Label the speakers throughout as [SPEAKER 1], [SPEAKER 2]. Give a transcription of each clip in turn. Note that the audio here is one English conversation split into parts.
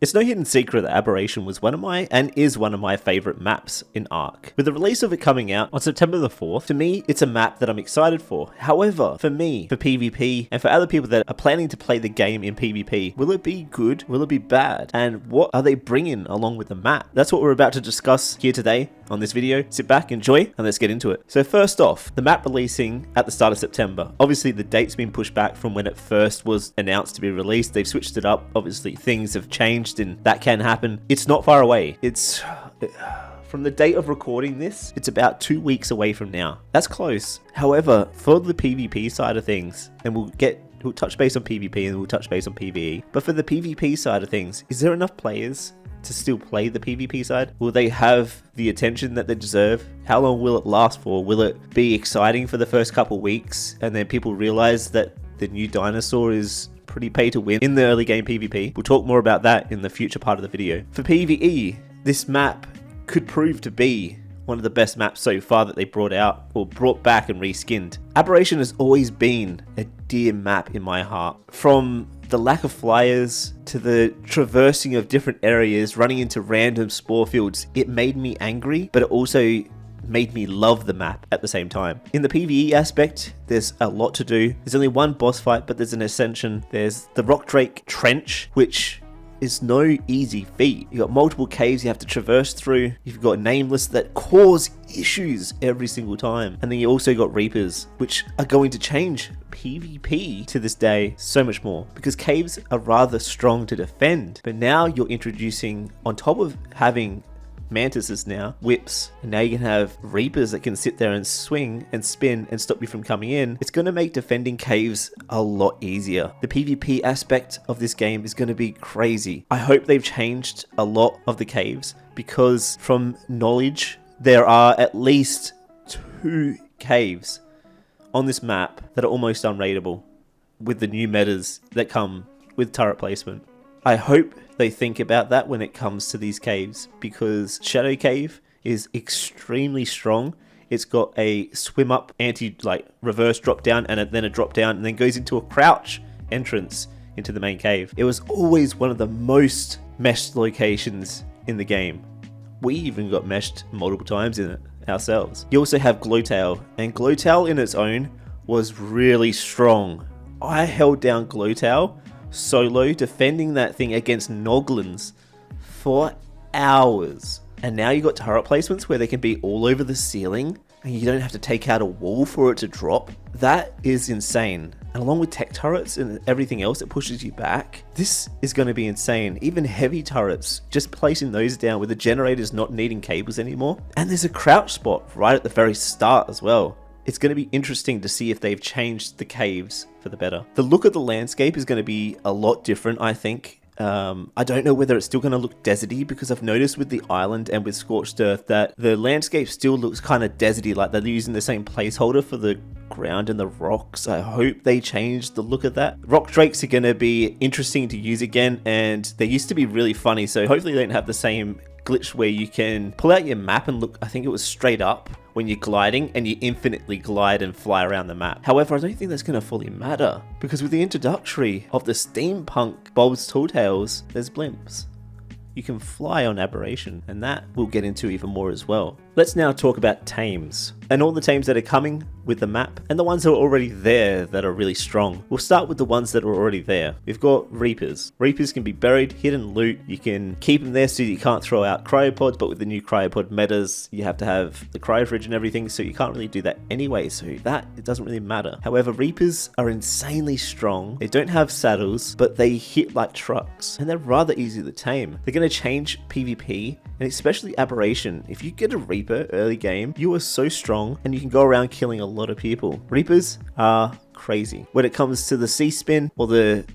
[SPEAKER 1] It's no hidden secret that Aberration was one of my, and is one of my favourite maps in Ark. With the release of it coming out on September the 4th, to me, it's a map that I'm excited for. However, for me, for PvP, and for other people that are planning to play the game in PvP, will it be good? Will it be bad? And what are they bringing along with the map? That's what we're about to discuss here today on this video. Sit back, enjoy, and let's get into it. So first off, the map releasing at the start of September. Obviously, the date's been pushed back from when it first was announced to be released. They've switched it up. Obviously, things have changed and that can happen. It's not far away. It's from the date of recording this, it's about 2 weeks away from now. That's close. However, for the PvP side of things, and we'll touch base on PvP and we'll touch base on PvE, but for the PvP side of things, is there enough players to still play the PvP side? Will they have the attention that they deserve? How long will it last for? Will it be exciting for the first couple weeks and then people realize that the new dinosaur is pretty pay to win in the early game PvP? We'll talk more about that in the future part of the video. For PvE, this map could prove to be one of the best maps so far that they brought out or brought back and reskinned. Aberration has always been a dear map in my heart. From the lack of flyers to the traversing of different areas, running into random spore fields, it made me angry, but it also made me love the map at the same time. In the PvE aspect, there's a lot to do. There's only one boss fight, but there's an ascension. There's the Rock Drake Trench, which is no easy feat. You've got multiple caves you have to traverse through. You've got nameless that cause issues every single time. And then you also got Reapers, which are going to change PvP to this day so much more, because caves are rather strong to defend. But now you're introducing, on top of having mantises now, whips, and now you can have Reapers that can sit there and swing and spin and stop you from coming in. It's going to make defending caves a lot easier. The PvP aspect of this game is going to be crazy. I hope they've changed a lot of the caves, because from knowledge, there are at least 2 caves on this map that are almost unraidable with the new metas that come with turret placement. I hope they think about that when it comes to these caves, because Shadow Cave is extremely strong. It's got a swim up reverse drop down and then a drop down, and then goes into a crouch entrance into the main cave. It was always one of the most meshed locations in the game. We even got meshed multiple times in it ourselves. You also have Glowtail, and Glowtail in its own was really strong. I held down Glowtail solo, defending that thing against Noglins for hours. And now you got turret placements where they can be all over the ceiling and you don't have to take out a wall for it to drop. That is insane. And along with tech turrets and everything else that pushes you back, this is going to be insane. Even heavy turrets, just placing those down with the generators not needing cables anymore. And there's a crouch spot right at the very start as well. It's going to be interesting to see if they've changed the caves for the better. The look of the landscape is going to be a lot different, I think. I don't know whether it's still going to look deserty, because I've noticed with the island and with Scorched Earth that the landscape still looks kind of deserty, like they're using the same placeholder for the ground and the rocks. I hope they change the look of that. Rock Drakes are going to be interesting to use again, and they used to be really funny, so hopefully they don't have the same glitch where you can pull out your map and look, I think it was straight up when you're gliding, and you infinitely glide and fly around the map. However, I don't think that's going to fully matter, because with the introductory of the Steampunk Bob's Tall Tales, there's blimps. You can fly on Aberration, and that we'll get into even more as well. Let's now talk about tames, and all the tames that are coming with the map, and the ones that are already there that are really strong. We'll start with the ones that are already there. We've got Reapers. Reapers can be buried, hidden loot. You can keep them there so you can't throw out cryopods, but with the new cryopod metas, you have to have the cryo fridge and everything, so you can't really do that anyway, so that, it doesn't really matter. However, Reapers are insanely strong. They don't have saddles, but they hit like trucks, and they're rather easy to tame. They're going to change PvP, and especially Aberration. If you get a Reaper early game, you are so strong, and you can go around killing a lot of people. Reapers are crazy. When it comes to the C-spin, or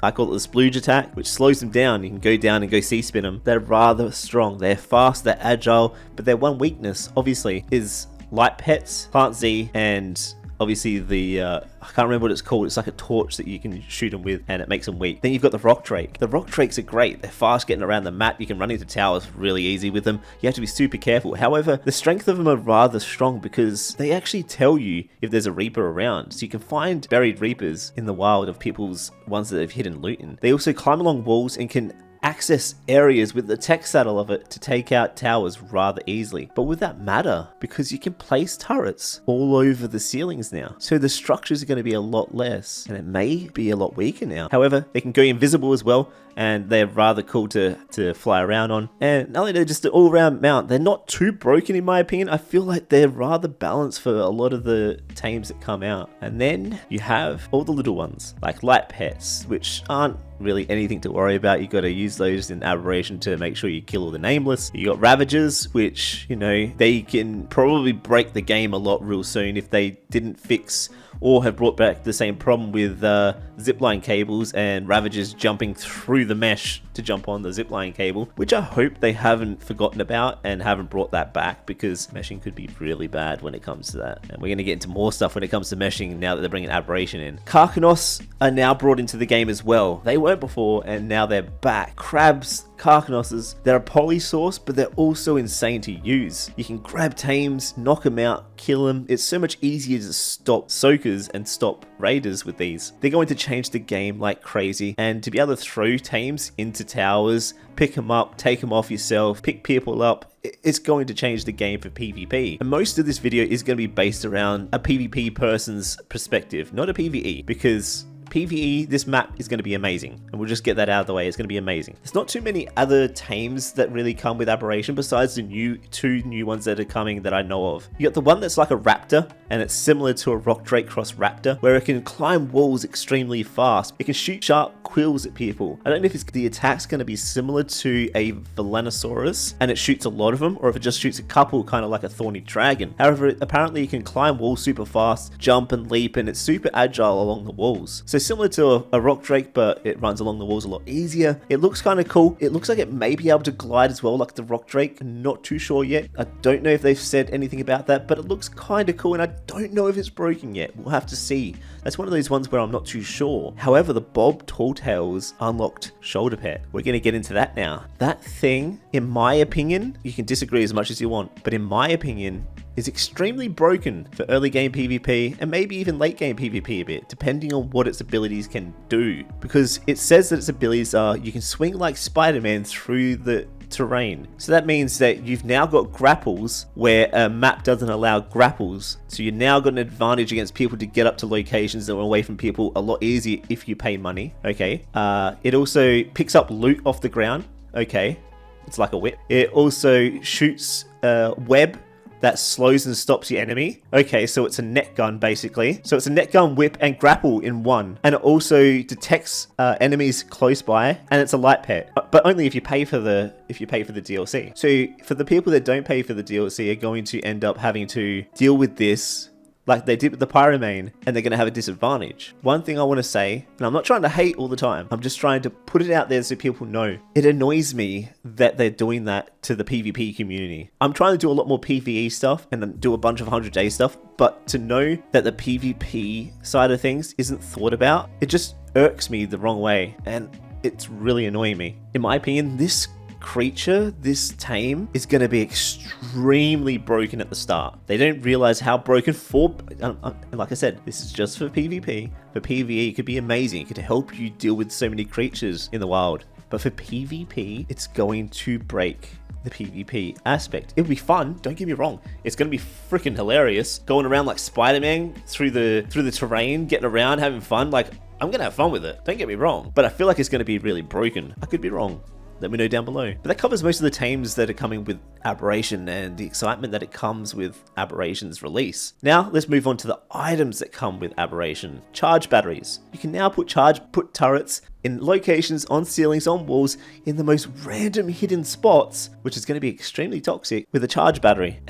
[SPEAKER 1] I call it the splooge attack, which slows them down, you can go down and go C-spin them. They're rather strong. They're fast, they're agile, but their one weakness, obviously, is light pets, plant Z, and obviously the, I can't remember what it's called. It's like a torch that you can shoot them with, and it makes them weak. Then you've got the Rock Drake. The Rock Drakes are great. They're fast getting around the map. You can run into towers really easy with them. You have to be super careful. However, the strength of them are rather strong, because they actually tell you if there's a Reaper around. So you can find buried Reapers in the wild of people's ones that have hidden loot in. They also climb along walls and can access areas with the tech saddle of it to take out towers rather easily. But would that matter? Because you can place turrets all over the ceilings now. So the structures are going to be a lot less, and it may be a lot weaker now. However, they can go invisible as well, and they're rather cool to fly around on. And not only they're just an all-round mount, they're not too broken in my opinion. I feel like they're rather balanced for a lot of the tames that come out. And then you have all the little ones, like light pets, which aren't really anything to worry about. You got to use those in Aberration to make sure you kill all the nameless. You got Ravagers, which, you know, they can probably break the game a lot real soon if they didn't fix or have brought back the same problem with zipline cables and Ravagers jumping through the mesh to jump on the zipline cable, which I hope they haven't forgotten about and haven't brought that back, because meshing could be really bad when it comes to that. And we're going to get into more stuff when it comes to meshing now that they're bringing Aberration in. Karkanos are now brought into the game as well. They weren't before, and now they're back. Crabs, Karkanoses, they're a poly source, but they're also insane to use. You can grab tames, knock them out, kill them. It's so much easier to stop soakers and stop raiders with these. They're going to change the game like crazy, and to be able to throw tames into towers, pick them up, take them off yourself, pick people up, it's going to change the game for PvP. And most of this video is going to be based around a PvP person's perspective, not a PvE, because PvE, this map is going to be amazing, and we'll just get that out of the way. It's going to be amazing. There's not too many other tames that really come with Aberration besides the two new ones that are coming that I know of. You got the one that's like a raptor, and it's similar to a rock drake cross raptor, where it can climb walls extremely fast. It can shoot sharp quills at people. I don't know if the attack's going to be similar to a Velenosaurus and it shoots a lot of them, or if it just shoots a couple, kind of like a thorny dragon. However, apparently it can climb walls super fast, jump and leap, and it's super agile along the walls. So similar to a rock drake, but it runs along the walls a lot easier. It looks kind of cool. It looks like it may be able to glide as well, like the rock drake. I'm not too sure yet. I don't know if they've said anything about that, but it looks kind of cool, and I don't know if it's broken yet. We'll have to see. That's one of those ones where I'm not too sure. However, the Bob Talltails unlocked shoulder pet. We're going to get into that now. That thing, in my opinion, you can disagree as much as you want, but in my opinion, is extremely broken for early game PvP and maybe even late game PvP a bit, depending on what its abilities can do. Because it says that its abilities are, you can swing like Spider-Man through the terrain. So that means that you've now got grapples where a map doesn't allow grapples. So you've now got an advantage against people to get up to locations that are away from people a lot easier if you pay money. Okay. It also picks up loot off the ground. Okay. It's like a whip. It also shoots web that slows and stops your enemy. Okay, so it's a net gun basically. So it's a net gun, whip, and grapple in one. And it also detects enemies close by, and it's a light pet, but only if you pay for the DLC. So for the people that don't pay for the DLC are going to end up having to deal with this like they did with the Pyromane, and they're going to have a disadvantage. One thing I want to say, and I'm not trying to hate all the time, I'm just trying to put it out there so people know. It annoys me that they're doing that to the PvP community. I'm trying to do a lot more PvE stuff and do a bunch of 100-day stuff, but to know that the PvP side of things isn't thought about, it just irks me the wrong way, and it's really annoying me. In my opinion, this creature, this tame, is going to be extremely broken at the start. They don't realize how broken like I said, this is just for PvP. For PvE, it could be amazing. It could help you deal with so many creatures in the wild. But for PvP, it's going to break the PvP aspect. It'll be fun, don't get me wrong. It's going to be freaking hilarious. Going around like Spider-Man through the terrain, getting around, having fun. Like, I'm going to have fun with it. Don't get me wrong. But I feel like it's going to be really broken. I could be wrong. Let me know down below. But that covers most of the tames that are coming with Aberration and the excitement that it comes with Aberation's release. Now, let's move on to the items that come with Aberration. Charge batteries. You can now put turrets in locations, on ceilings, on walls, in the most random hidden spots, which is going to be extremely toxic, with a charge battery.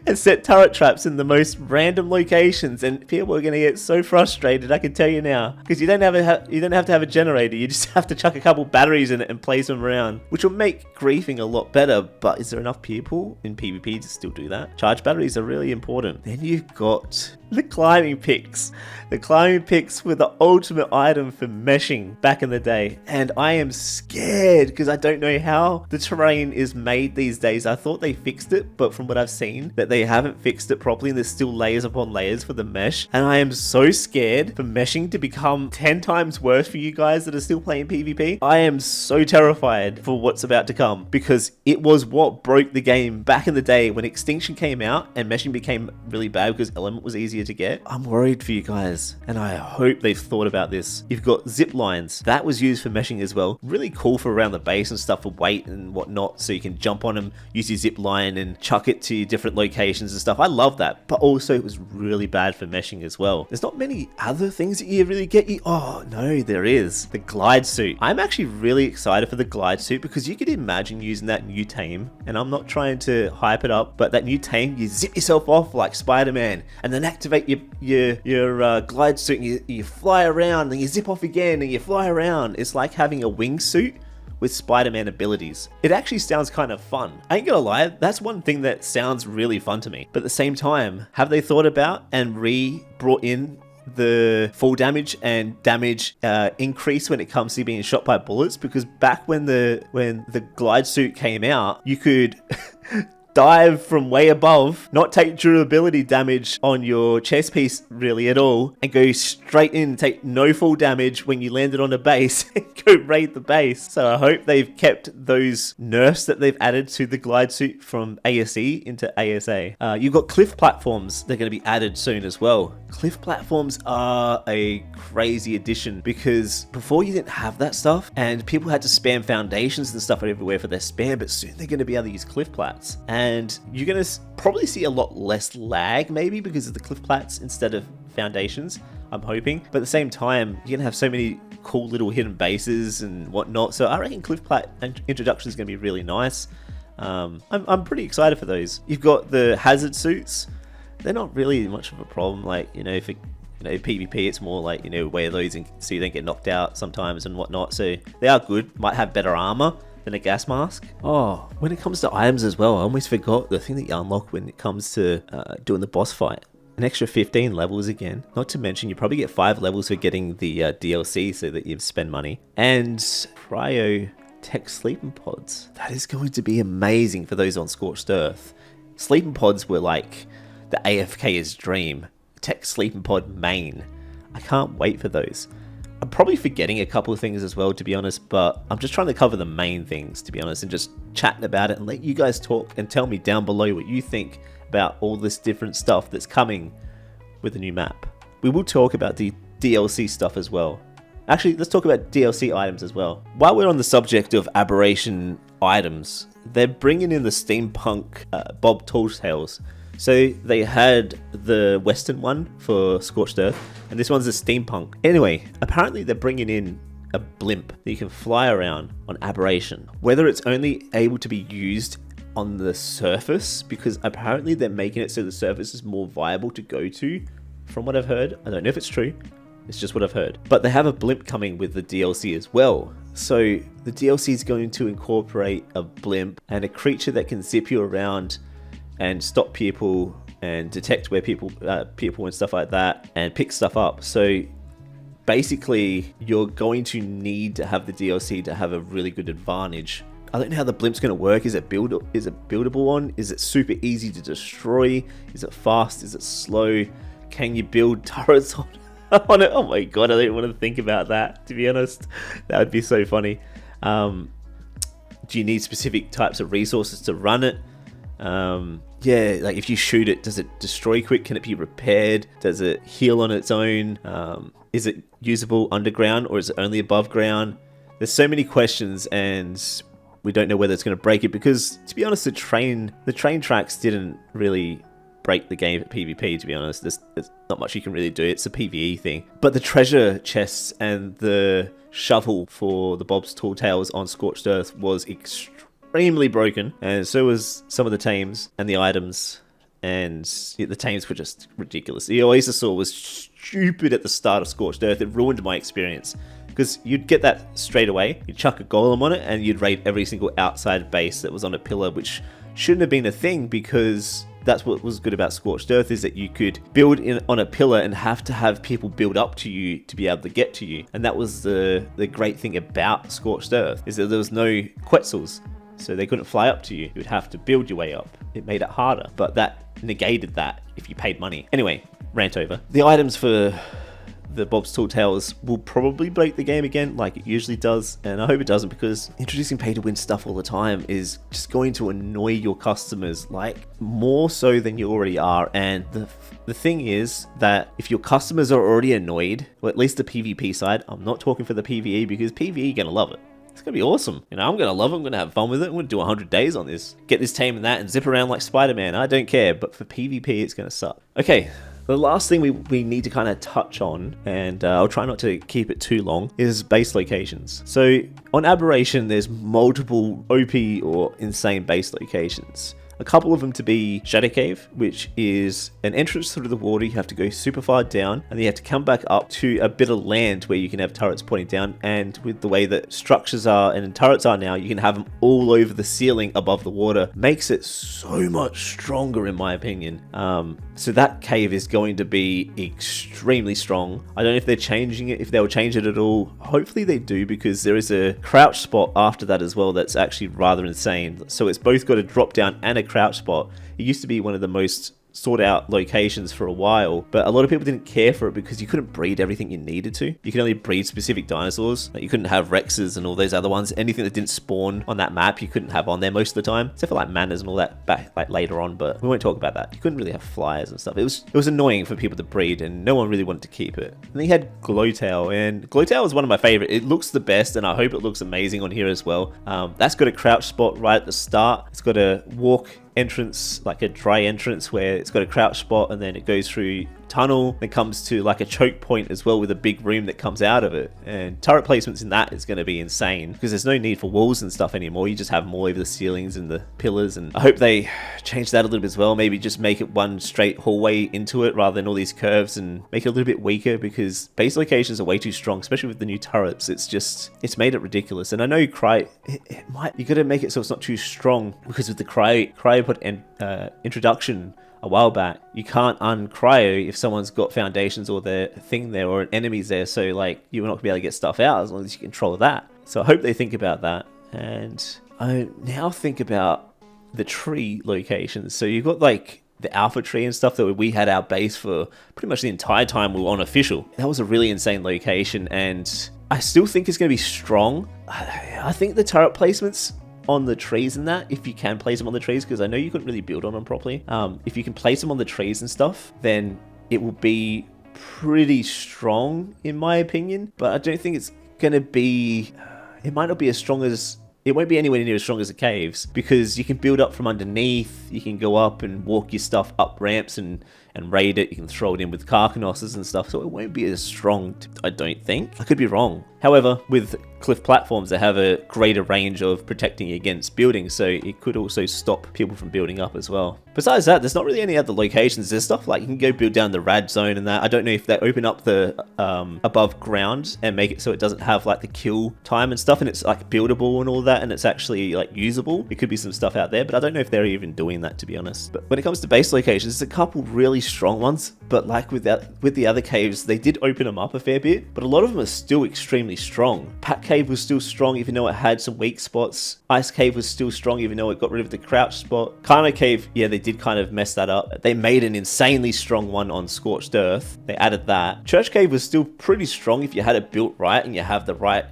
[SPEAKER 1] And set turret traps in the most random locations, and people are going to get so frustrated, I can tell you now, because you don't have to have a generator. You just have to chuck a couple batteries in it and place them around, which will make griefing a lot better. But is there enough people in PvP to still do that? Charge batteries are really important. Then you've got The climbing picks. The climbing picks were the ultimate item for meshing back in the day. And I am scared because I don't know how the terrain is made these days. I thought they fixed it, but from what I've seen, that they haven't fixed it properly and there's still layers upon layers for the mesh. And I am so scared for meshing to become 10 times worse for you guys that are still playing PvP. I am so terrified for what's about to come because it was what broke the game back in the day when Extinction came out and meshing became really bad because Element was easier to get. I'm worried for you guys and I hope they've thought about this. You've got zip lines. That was used for meshing as well. Really cool for around the base and stuff for weight and whatnot, so you can jump on them, use your zip line and chuck it to different locations and stuff. I love that, but also it was really bad for meshing as well. There's not many other things that you really get. Oh no, there is. The glide suit. I'm actually really excited for the glide suit because you could imagine using that new tame, and I'm not trying to hype it up, but that new tame, you zip yourself off like Spider-Man and then activate your glide suit and you fly around and you zip off again and you fly around. It's like having a wingsuit with Spider-Man abilities. It actually sounds kind of fun. I ain't gonna lie, that's one thing that sounds really fun to me. But at the same time, have they thought about and brought in the fall damage and damage increase when it comes to being shot by bullets? Because back when the glide suit came out, you could dive from way above, not take durability damage on your chest piece really at all, and go straight in and take no fall damage when you landed on a base and go raid the base. So I hope they've kept those nerfs that they've added to the glide suit from ASE into ASA. You've got cliff platforms. They're going to be added soon as well. Cliff platforms are a crazy addition because before you didn't have that stuff and people had to spam foundations and stuff everywhere for their spam, but soon they're going to be able to use cliff plats. And you're going to probably see a lot less lag maybe because of the cliff plats instead of foundations, I'm hoping. But at the same time, you're going to have so many cool little hidden bases and whatnot. So I reckon cliff plat introduction is going to be really nice. I'm pretty excited for those. You've got the hazard suits. They're not really much of a problem. Like, for PvP, it's more like, wear those so you don't get knocked out sometimes and whatnot. So they are good. Might have better armor than a gas mask. Oh, when it comes to items as well, I almost forgot the thing that you unlock when it comes to doing the boss fight. An extra 15 levels again. Not to mention, you probably get 5 levels for getting the DLC so that you spend money. And cryo tech sleeping pods. That is going to be amazing for those on Scorched Earth. Sleeping pods were like the AFK's dream. Tech sleeping pod main. I can't wait for those. I'm probably forgetting a couple of things as well, to be honest, but I'm just trying to cover the main things, to be honest, and just chatting about it and let you guys talk and tell me down below what you think about all this different stuff that's coming with the new map. We will talk about the DLC stuff as well. Actually, let's talk about DLC items as well. While we're on the subject of Aberration items, they're bringing in the Steampunk Bob Talltales. So they had the Western one for Scorched Earth, and this one's a Steampunk. Anyway, apparently they're bringing in a blimp that you can fly around on Aberration. Whether it's only able to be used on the surface, because apparently they're making it so the surface is more viable to go to, from what I've heard. I don't know if it's true. It's just what I've heard. But they have a blimp coming with the DLC as well. So the DLC is going to incorporate a blimp and a creature that can zip you around and stop people and detect where people and stuff like that and pick stuff up. So basically you're going to need to have the DLC to have a really good advantage. I don't know how the blimp's going to work. Is it buildable on? Is it super easy to destroy? Is it fast? Is it slow? Can you build turrets on it? Oh my god, I don't want to think about that, to be honest. That would be so funny. Do you need specific types of resources to run it? Yeah, like if you shoot it, does it destroy quick? Can it be repaired? Does it heal on its own? Is it usable underground or is it only above ground? There's so many questions and we don't know whether it's going to break it because, to be honest, the train tracks didn't really break the game at PvP, to be honest. There's not much you can really do. It's a PvE thing. But the treasure chests and the shovel for the Bob's Tall Tales on Scorched Earth was extremely broken, and so was some of the tames and the items, and the tames were just ridiculous. The Oasis was stupid at the start of Scorched Earth. It ruined my experience because you'd get that straight away, you'd chuck a golem on it and you'd raid every single outside base that was on a pillar, which shouldn't have been a thing, because that's what was good about Scorched Earth, is that you could build in on a pillar and have to have people build up to you to be able to get to you. And that was the great thing about Scorched Earth, is that there was no Quetzals, so they couldn't fly up to you. You would have to build your way up. It made it harder, but that negated that if you paid money. Anyway, rant over. The items for the Bob's Tall Tales will probably break the game again, like it usually does, and I hope it doesn't, because introducing pay to win stuff all the time is just going to annoy your customers, like more so than you already are. And the thing is that if your customers are already annoyed, or at least the PvP side, I'm not talking for the PvE, because PvE gonna love it. It's gonna be awesome. You know, I'm gonna love it. I'm gonna have fun with it. I'm gonna do 100 days on this. Get this tame and that and zip around like Spider-Man. I don't care. But for PvP, it's gonna suck. Okay. The last thing we need to kind of touch on, and I'll try not to keep it too long, is base locations. So on Aberration, there's multiple OP or insane base locations. A couple of them to be Shadow Cave, which is an entrance through the water. You have to go super far down, and then you have to come back up to a bit of land where you can have turrets pointing down. And with the way that structures are and turrets are now, you can have them all over the ceiling above the water. Makes it so much stronger, in my opinion. So that cave is going to be extremely strong. I don't know if they're changing it, if they'll change it at all. Hopefully they do, because there is a crouch spot after that as well that's actually rather insane. So it's both got a drop down and a crouch spot. It used to be one of the most sought out locations for a while, but a lot of people didn't care for it because you couldn't breed everything you needed to. You could only breed specific dinosaurs. Like, you couldn't have Rexes and all those other ones. Anything that didn't spawn on that map, you couldn't have on there most of the time, except for like Manas and all that back like later on, but we won't talk about that. You couldn't really have flyers and stuff. It was annoying for people to breed, and no one really wanted to keep it. And then you had Glowtail, and Glowtail is one of my favorite. It looks the best, and I hope it looks amazing on here as well. That's got a crouch spot right at the start. It's got a walk entrance, like a dry entrance, where it's got a crouch spot, and then it goes through tunnel, then comes to like a choke point as well with a big room that comes out of it. And turret placements in that is going to be insane, because there's no need for walls and stuff anymore. You just have them all over the ceilings and the pillars, and I hope they change that a little bit as well. Maybe just make it one straight hallway into it rather than all these curves, and make it a little bit weaker, because base locations are way too strong, especially with the new turrets. It's made it ridiculous. And I know you gotta make it so it's not too strong, because with the cryopod introduction a while back, you can't uncryo if someone's got foundations or their thing there or an enemy's there, so like you're not gonna be able to get stuff out as long as you control that. So I hope they think about that. And I now think about the tree locations. So you've got like the alpha tree and stuff that we had our base for pretty much the entire time we were on official. That was a really insane location, and I still think it's going to be strong. I think the turret placements on the trees and that, if you can place them on the trees, because I know you couldn't really build on them properly. If you can place them on the trees and stuff, then it will be pretty strong in my opinion. But I don't think it's going to be, it might not be as strong as, it won't be anywhere near as strong as the caves, because you can build up from underneath. You can go up and walk your stuff up ramps and raid it. You can throw it in with Carcanosses and stuff, so it won't be as strong, I don't think. I could be wrong. However, with cliff platforms, they have a greater range of protecting against building, so it could also stop people from building up as well. Besides that, there's not really any other locations. There's stuff like you can go build down the rad zone and that. I don't know if they open up the above ground and make it so it doesn't have like the kill time and stuff, and it's like buildable and all that, and it's actually like usable. There could be some stuff out there, but I don't know if they're even doing that, to be honest. But when it comes to base locations, there's a couple really strong ones, but like with the other caves, they did open them up a fair bit, but a lot of them are still extremely strong. Pat Cave was still strong, even though it had some weak spots. Ice Cave was still strong, even though it got rid of the crouch spot. Carno Cave, yeah, they did kind of mess that up. They made an insanely strong one on Scorched Earth. They added that. Church Cave was still pretty strong if you had it built right and you have the right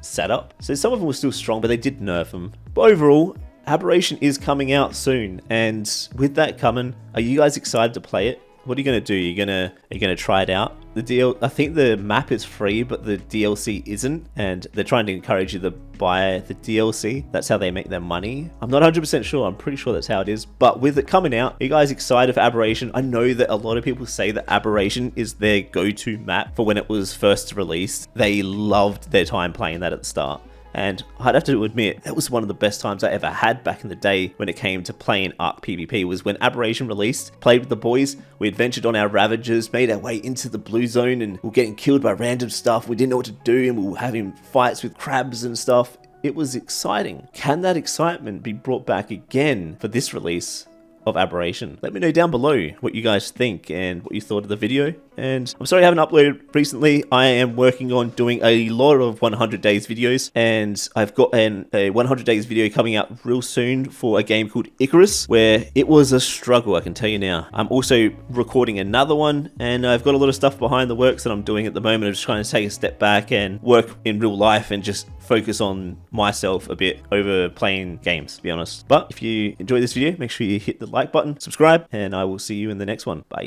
[SPEAKER 1] setup. So some of them were still strong, but they did nerf them. But overall, Aberration is coming out soon, and with that coming, are you guys excited to play it? What are you gonna do? Are you gonna try it out? I think the map is free, but the DLC isn't, and they're trying to encourage you to buy the DLC. That's how they make their money. I'm not 100% sure. I'm pretty sure that's how it is. But with it coming out, are you guys excited for Aberration? I know that a lot of people say that Aberration is their go-to map for when it was first released. They loved their time playing that at the start. And I'd have to admit, that was one of the best times I ever had back in the day when it came to playing Arc PvP, was when Aberration released. Played with the boys, we adventured on our Ravagers, made our way into the blue zone, and we were getting killed by random stuff. We didn't know what to do, and we were having fights with crabs and stuff. it was exciting. Can that excitement be brought back again for this release of Aberration? Let me know down below what you guys think and what you thought of the video. And I'm sorry I haven't uploaded recently. I am working on doing a lot of 100 days videos, and I've got a 100 days video coming out real soon for a game called Icarus, where it was a struggle, I can tell you now. I'm also recording another one, and I've got a lot of stuff behind the works that I'm doing at the moment. I'm just trying to take a step back and work in real life and just focus on myself a bit over playing games, to be honest. But if you enjoyed this video, make sure you hit the like button, subscribe, and I will see you in the next one. Bye.